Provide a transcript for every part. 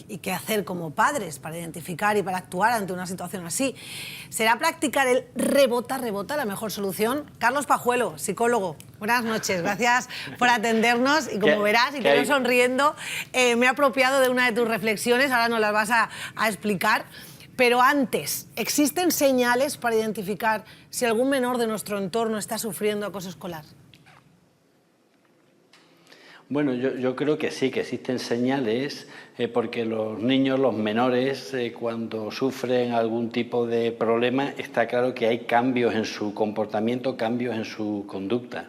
y qué hacer como padres para identificar y para actuar ante una situación así. ¿Será practicar el rebota la mejor solución? Carlos Pajuelo, psicólogo, buenas noches, gracias por atendernos y como verás, y te veo sonriendo, me he apropiado de una de tus reflexiones, ahora nos las vas a explicar, pero antes, ¿existen señales para identificar si algún menor de nuestro entorno está sufriendo acoso escolar? Bueno, yo creo que sí, que existen señales, porque los niños, los menores, cuando sufren algún tipo de problema, está claro que hay cambios en su comportamiento, cambios en su conducta.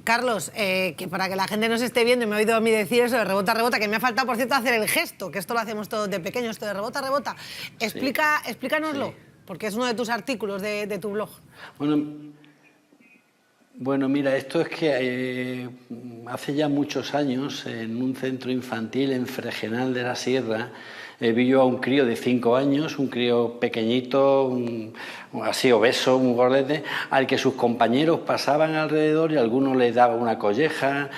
Carlos, que para que la gente nos esté viendo, me ha oído a mí decir eso de rebota, que me ha faltado, por cierto, hacer el gesto, que esto lo hacemos todos de pequeños, esto de rebota. Explícanoslo, porque es uno de tus artículos de tu blog. Bueno, mira, esto es que hace ya muchos años, en un centro infantil en Fregenal de la Sierra, vi yo a un crío de 5 años, un crío pequeñito, así obeso, muy gordete, al que sus compañeros pasaban alrededor y alguno le daba una colleja,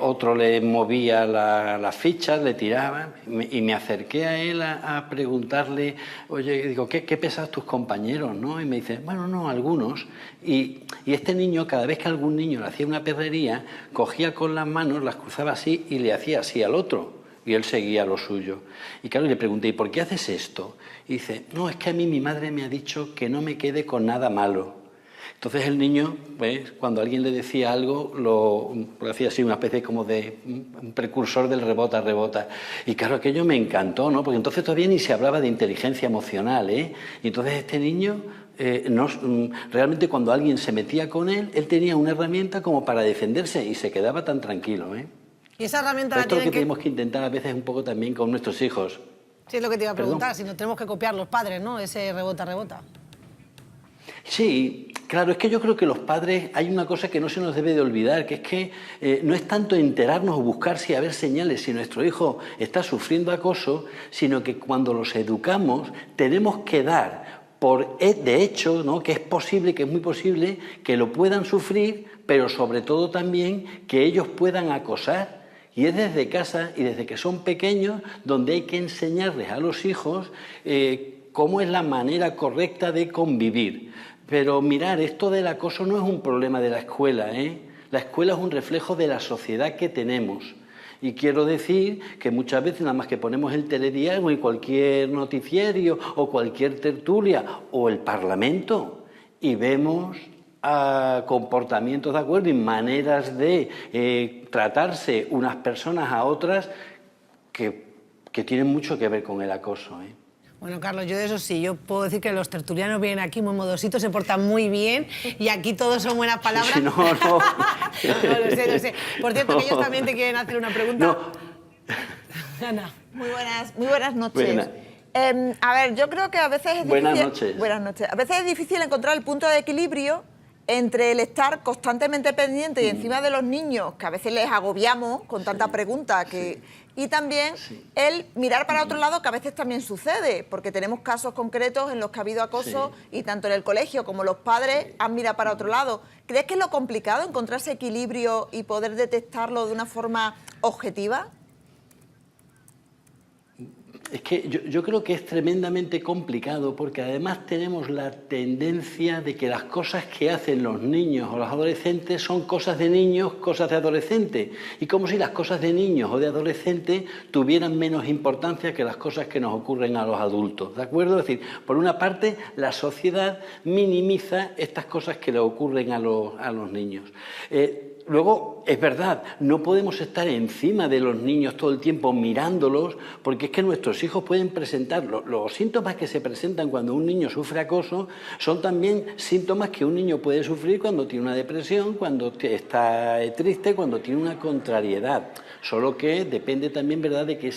otro le movía las fichas, le tiraba, y me acerqué a él a preguntarle, oye, digo, ¿qué pesan tus compañeros, no? Y me dice, bueno, no, algunos. Y este niño, cada vez que algún niño le hacía una perrería, cogía con las manos, las cruzaba así y le hacía así al otro. Y él seguía lo suyo. Y claro, le pregunté, ¿y por qué haces esto? Y dice, no, es que a mí mi madre me ha dicho que no me quede con nada malo. Entonces el niño, pues, cuando alguien le decía algo, lo hacía así, una especie como de un precursor del rebota. Y claro, aquello me encantó, ¿no? Porque entonces todavía ni se hablaba de inteligencia emocional, ¿eh? Y entonces este niño, realmente cuando alguien se metía con él tenía una herramienta como para defenderse y se quedaba tan tranquilo, ¿eh? Y esa herramienta esto es lo que tenemos que intentar a veces un poco también con nuestros hijos. Sí, es lo que te iba a preguntar, si no tenemos que copiar los padres, ¿no? Ese rebota. Sí, claro, es que yo creo que los padres, hay una cosa que no se nos debe de olvidar, que es que no es tanto enterarnos o buscar si haber señales si nuestro hijo está sufriendo acoso, sino que cuando los educamos tenemos que dar de hecho, ¿no?, que es posible, que es muy posible que lo puedan sufrir, pero sobre todo también que ellos puedan acosar. Y es desde casa y desde que son pequeños donde hay que enseñarles a los hijos cómo es la manera correcta de convivir. Pero mirar, esto del acoso no es un problema de la escuela, ¿eh? La escuela es un reflejo de la sociedad que tenemos. Y quiero decir que muchas veces nada más que ponemos el telediario y cualquier noticiario o cualquier tertulia o el Parlamento y vemos comportamientos de acuerdo y maneras de tratarse unas personas a otras que tienen mucho que ver con el acoso, ¿eh? Bueno, Carlos, yo de eso sí, yo puedo decir que los tertulianos vienen aquí muy modositos, se portan muy bien y aquí todos son buenas palabras. Sí, no. No, lo sé. Por cierto, que ellos también te quieren hacer una pregunta. No. Ana. Muy buenas noches. A ver, yo creo que a veces es difícil... Buenas noches. A veces es difícil encontrar el punto de equilibrio entre el estar constantemente pendiente y encima de los niños, que a veces les agobiamos con tanta pregunta, y también el mirar para otro lado, que a veces también sucede, porque tenemos casos concretos en los que ha habido acoso y tanto en el colegio como los padres han mirado para otro lado. ¿Crees que es lo complicado encontrar ese equilibrio y poder detectarlo de una forma objetiva? Es que yo creo que es tremendamente complicado porque además tenemos la tendencia de que las cosas que hacen los niños o los adolescentes son cosas de niños, cosas de adolescentes. Y como si las cosas de niños o de adolescentes tuvieran menos importancia que las cosas que nos ocurren a los adultos, ¿de acuerdo? Es decir, por una parte, la sociedad minimiza estas cosas que le ocurren a los niños. Luego, es verdad, no podemos estar encima de los niños todo el tiempo mirándolos, porque es que nuestros hijos pueden presentar los síntomas que se presentan cuando un niño sufre acoso, son también síntomas que un niño puede sufrir cuando tiene una depresión, cuando está triste, cuando tiene una contrariedad. Solo que depende también, ¿verdad?, de que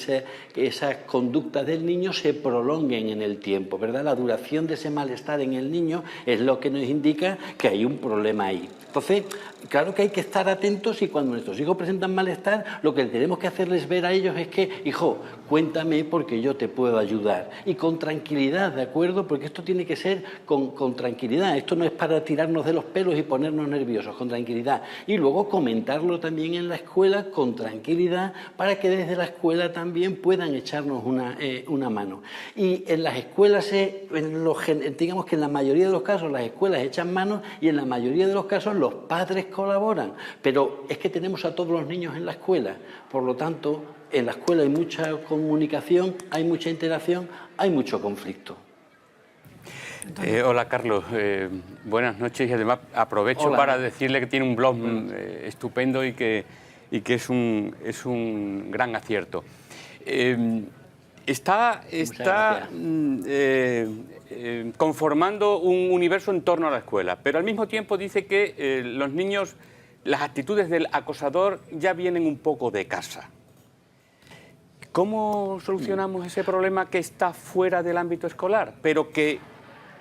esas conductas del niño se prolonguen en el tiempo, ¿verdad? La duración de ese malestar en el niño es lo que nos indica que hay un problema ahí. Entonces, claro que hay que estar atentos y cuando nuestros hijos presentan malestar, lo que tenemos que hacerles ver a ellos es que, hijo, cuéntame porque yo te puedo ayudar. Y con tranquilidad, ¿de acuerdo? Porque esto tiene que ser con tranquilidad. Esto no es para tirarnos de los pelos y ponernos nerviosos, con tranquilidad. Y luego comentarlo también en la escuela con tranquilidad tranquilidad para que desde la escuela también puedan echarnos una mano. Y en las escuelas, digamos que en la mayoría de los casos las escuelas echan mano y en la mayoría de los casos los padres colaboran, pero es que tenemos a todos los niños en la escuela, por lo tanto, en la escuela hay mucha comunicación, hay mucha interacción, hay mucho conflicto. Hola Carlos, buenas noches y además aprovecho para decirle que tiene un blog estupendo y que es un gran acierto. Está conformando un universo en torno a la escuela, pero al mismo tiempo dice que los niños, las actitudes del acosador ya vienen un poco de casa. ¿Cómo solucionamos ese problema que está fuera del ámbito escolar, pero que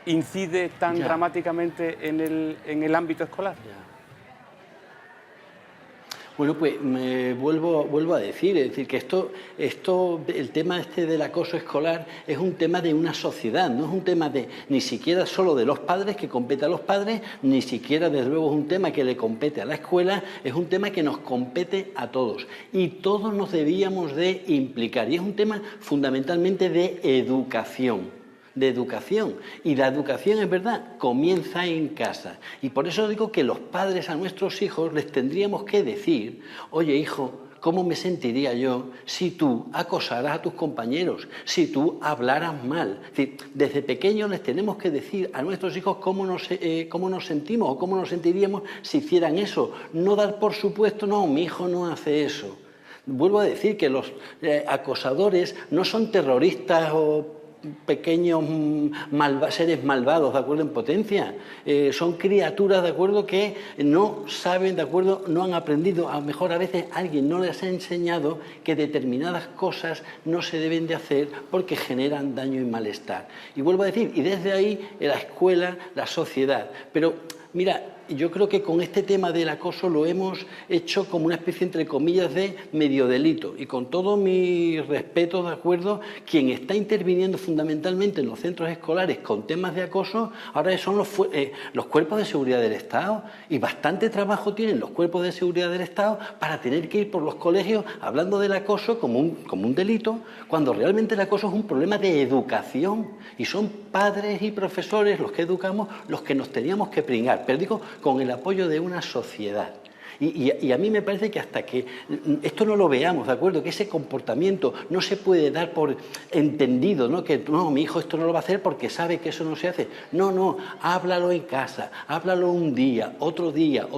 incide tan dramáticamente en el ámbito escolar? Bueno, pues me vuelvo a decir, es decir, que el tema del acoso escolar es un tema de una sociedad, no es un tema ni siquiera solo de los padres, que compete a los padres, ni siquiera, desde luego, es un tema que le compete a la escuela, es un tema que nos compete a todos. Y todos nos debíamos de implicar, y es un tema fundamentalmente de educación. Y la educación, es verdad, comienza en casa, y por eso digo que los padres a nuestros hijos les tendríamos que decir: oye hijo, ¿cómo me sentiría yo si tú acosaras a tus compañeros, si tú hablaras mal? Es decir, desde pequeños les tenemos que decir a nuestros hijos cómo nos sentimos o cómo nos sentiríamos si hicieran eso, no dar por supuesto: no, mi hijo no hace eso. Vuelvo a decir que los acosadores no son terroristas o pequeños seres malvados, ¿de acuerdo?, en potencia. Son criaturas, ¿de acuerdo?, que no saben, ¿de acuerdo?, no han aprendido. A lo mejor a veces alguien no les ha enseñado que determinadas cosas no se deben de hacer porque generan daño y malestar. Y vuelvo a decir, y desde ahí la escuela, la sociedad. Pero mira, yo creo que con este tema del acoso lo hemos hecho como una especie, entre comillas, de medio delito. Y con todo mi respeto, ¿de acuerdo?, quien está interviniendo fundamentalmente en los centros escolares con temas de acoso, ahora son los cuerpos de seguridad del Estado. Y bastante trabajo tienen los cuerpos de seguridad del Estado para tener que ir por los colegios hablando del acoso como un delito, cuando realmente el acoso es un problema de educación. Y son padres y profesores los que educamos, los que nos teníamos que pringar. Pero digo, con el apoyo de una sociedad. Y a mí me parece que hasta que esto no lo veamos, ¿de acuerdo?, que ese comportamiento no se puede dar por entendido, ¿no?, que no, mi hijo esto no lo va a hacer porque sabe que eso no se hace. No, háblalo en casa, háblalo un día, otro día,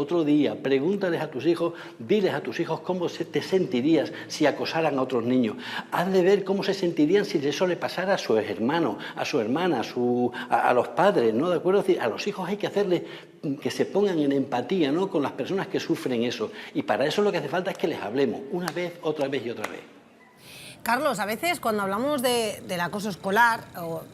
pregúntales a tus hijos, diles a tus hijos cómo te sentirías si acosaran a otros niños. Haz de ver cómo se sentirían si eso le pasara a sus hermanos, a su hermana, a los padres, ¿no?, ¿de acuerdo? Es decir, a los hijos hay que hacerles que se pongan en empatía, ¿no?, con las personas que sufren eso, y para eso lo que hace falta es que les hablemos una vez, otra vez y otra vez. Carlos, a veces cuando hablamos del acoso escolar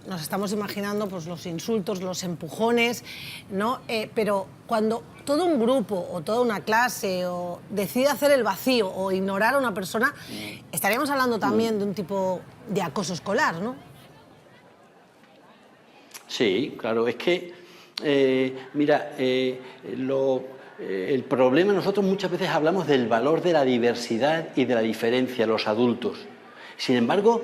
nos estamos imaginando pues, los insultos, los empujones, ¿no? Pero cuando todo un grupo o toda una clase decide hacer el vacío o ignorar a una persona, estaríamos hablando también de un tipo de acoso escolar, ¿no? Sí, claro, es que, mira, el problema, nosotros muchas veces hablamos del valor de la diversidad y de la diferencia, los adultos. Sin embargo,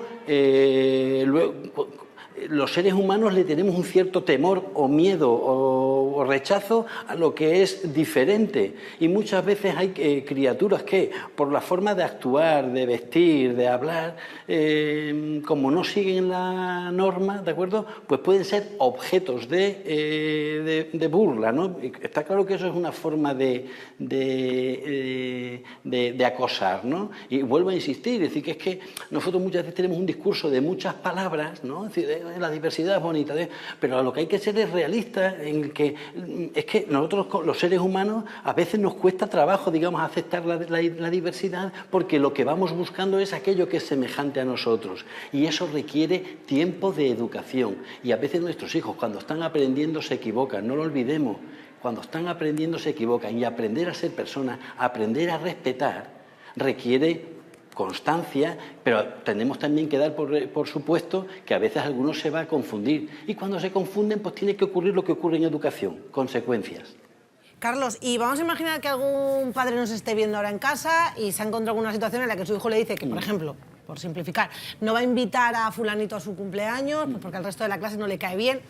los seres humanos le tenemos un cierto temor o miedo o rechazo a lo que es diferente. Y muchas veces hay criaturas que, por la forma de actuar, de vestir, de hablar, como no siguen la norma, ¿de acuerdo?, pues pueden ser objetos de burla, ¿no? Está claro que eso es una forma de acosar, ¿no? Y vuelvo a insistir, es decir, que es que nosotros muchas veces tenemos un discurso de muchas palabras, ¿no? Es decir, la diversidad es bonita, pero lo que hay que ser es realista en que es que nosotros, los seres humanos, a veces nos cuesta trabajo, digamos, aceptar la diversidad, porque lo que vamos buscando es aquello que es semejante a nosotros, y eso requiere tiempo de educación. Y a veces nuestros hijos, cuando están aprendiendo, se equivocan, no lo olvidemos. Cuando están aprendiendo se equivocan, y aprender a ser personas, aprender a respetar, requiere constancia, pero tenemos también que dar por supuesto que a veces algunos se va a confundir, y cuando se confunden pues tiene que ocurrir lo que ocurre en educación, consecuencias. Carlos, y vamos a imaginar que algún padre nos esté viendo ahora en casa y se ha encontrado con una situación en la que su hijo le dice que, por ejemplo, por simplificar, no va a invitar a fulanito a su cumpleaños porque al resto de la clase no le cae bien,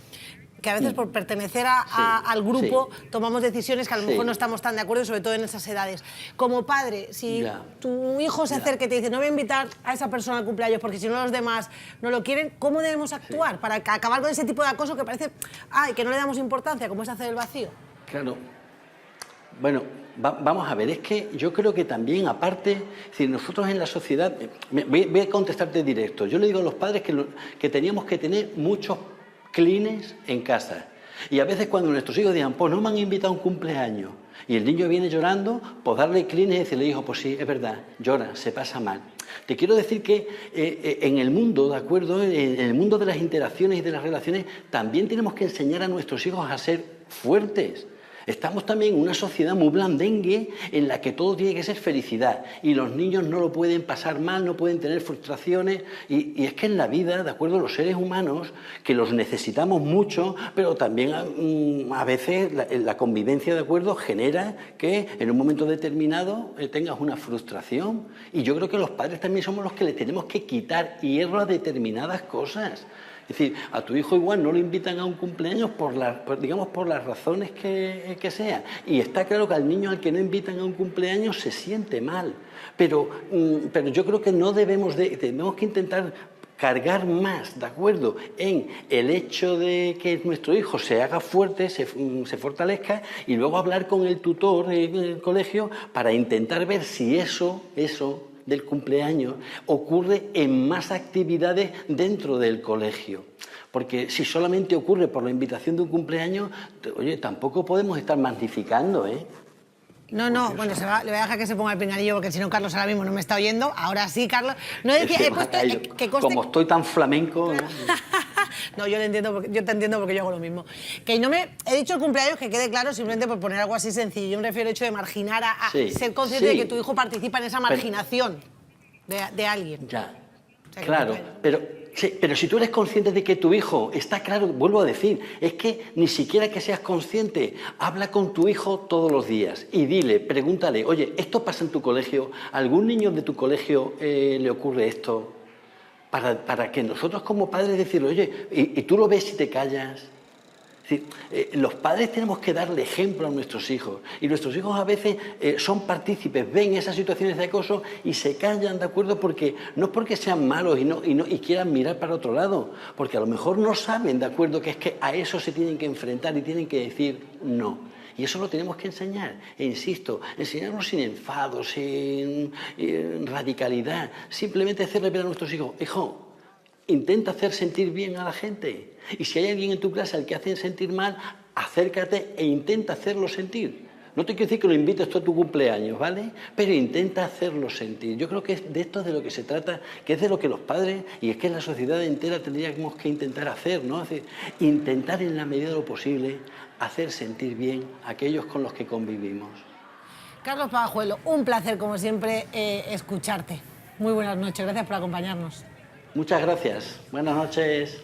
que a veces por pertenecer al grupo tomamos decisiones que a lo mejor no estamos tan de acuerdo, sobre todo en esas edades. Como padre, si tu hijo se acerca y te dice no voy a invitar a esa persona al cumpleaños porque si no los demás no lo quieren, ¿cómo debemos actuar para acabar con ese tipo de acoso que parece que no le damos importancia, como es hacer el vacío? Claro. Bueno, vamos a ver, es que yo creo que también, aparte, si nosotros en la sociedad... Voy a contestarte directo. Yo le digo a los padres que teníamos que tener muchos clines en casa. Y a veces cuando nuestros hijos digan, pues no me han invitado a un cumpleaños, y el niño viene llorando, pues darle clines y decirle, hijo, pues sí, es verdad, llora, se pasa mal. Te quiero decir que en el mundo, ¿de acuerdo? En el mundo de las interacciones y de las relaciones, también tenemos que enseñar a nuestros hijos a ser fuertes. Estamos también en una sociedad muy blandengue en la que todo tiene que ser felicidad y los niños no lo pueden pasar mal, no pueden tener frustraciones y es que en la vida, de acuerdo, los seres humanos, que los necesitamos mucho, pero también a veces la convivencia, de acuerdo, genera que en un momento determinado tengas una frustración y yo creo que los padres también somos los que le tenemos que quitar hierro a determinadas cosas. Es decir, a tu hijo igual no lo invitan a un cumpleaños por las razones que sea. Y está claro que al niño al que no invitan a un cumpleaños se siente mal. Pero yo creo que tenemos que intentar cargar más, ¿de acuerdo?, en el hecho de que nuestro hijo se haga fuerte, se fortalezca y luego hablar con el tutor en el colegio para intentar ver si eso del cumpleaños ocurre en más actividades dentro del colegio. Porque si solamente ocurre por la invitación de un cumpleaños, oye, tampoco podemos estar magnificando, ¿eh? No, bueno, le voy a dejar que se ponga el pinganillo porque si no Carlos ahora mismo no me está oyendo. Ahora sí, Carlos. No decía, he puesto que conste... Como estoy tan flamenco... No, yo te entiendo porque yo hago lo mismo. Que no me he dicho el cumpleaños, que quede claro, simplemente por poner algo así sencillo. Yo me refiero al hecho de marginar, a ser consciente de que tu hijo participa en esa marginación de alguien. Ya, o sea, claro, pero si tú eres consciente de que tu hijo está claro, vuelvo a decir, es que ni siquiera que seas consciente, habla con tu hijo todos los días y pregúntale, oye, ¿esto pasa en tu colegio? ¿A algún niño de tu colegio le ocurre esto? Para que nosotros como padres decirle, oye, y tú lo ves y te callas. Es decir, los padres tenemos que darle ejemplo a nuestros hijos y nuestros hijos a veces son partícipes, ven esas situaciones de acoso y se callan, ¿de acuerdo? Porque no es porque sean malos y quieran mirar para otro lado, porque a lo mejor no saben, ¿de acuerdo?, que es que a eso se tienen que enfrentar y tienen que decir no. Y eso lo tenemos que enseñar, e insisto, enseñarlo sin enfado, sin radicalidad, simplemente hacerle ver a nuestros hijos, hijo, intenta hacer sentir bien a la gente. Y si hay alguien en tu clase al que hacen sentir mal, acércate e intenta hacerlo sentir. No te quiero decir que lo invites tú a tu cumpleaños, ¿vale? Pero intenta hacerlo sentir. Yo creo que es de esto de lo que se trata, que es de lo que los padres, y es que la sociedad entera tendríamos que intentar hacer, ¿no? Es decir, intentar en la medida de lo posible hacer sentir bien a aquellos con los que convivimos. Carlos Pajuelo, un placer, como siempre, escucharte. Muy buenas noches, gracias por acompañarnos. Muchas gracias. Buenas noches.